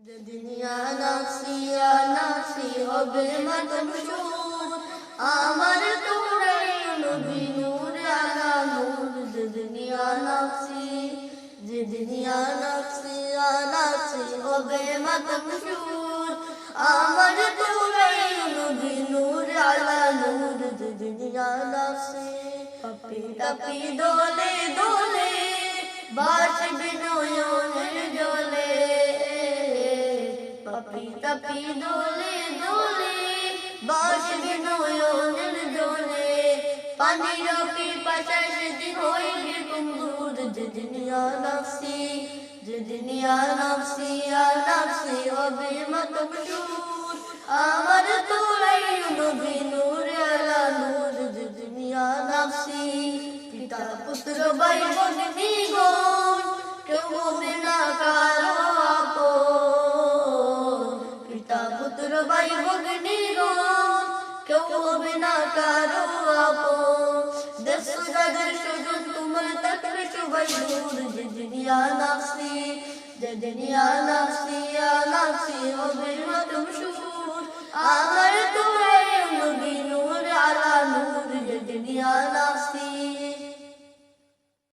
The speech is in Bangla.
দুনিয়া নাফসিয়া নাফসি হবে মাতম সুর আমার তোরাই নবী নূর আলা নূর দুনিয়া নাফসি দুনিয়া নাফসিয়া নাফসি হবে মাতম সুর আমার তোরাই নবী নূর আলা নূর দুনিয়া নাফসি পাপি তাপি দোলে দোলে বাসবে নয়নের জলে পাপি তাপি দোলে দোলে বাসবে নয়নের জলে পানির পিপাসায় সেদিন হইবে কুমুদ দুনিয়া নাফসি দুনিয়া নাফসিয়া নাফসি হবে মাতম সুর আমার তোরাই নবী নূর আলা নূর দুনিয়া নাফসি পিতা পুত্র ভাই বোন নিগণ কেউ হবে না কারো আপন পিতা পুত্র ভাই বোন নিগণ কেউ হবে না কারো আপন দেশ যাদের সুজন তোমার থাকবে সবাই দূর দুনিয়া নাফসি দুনিয়া নাফসিয়া নাফসি হবে মাতম সুর আমার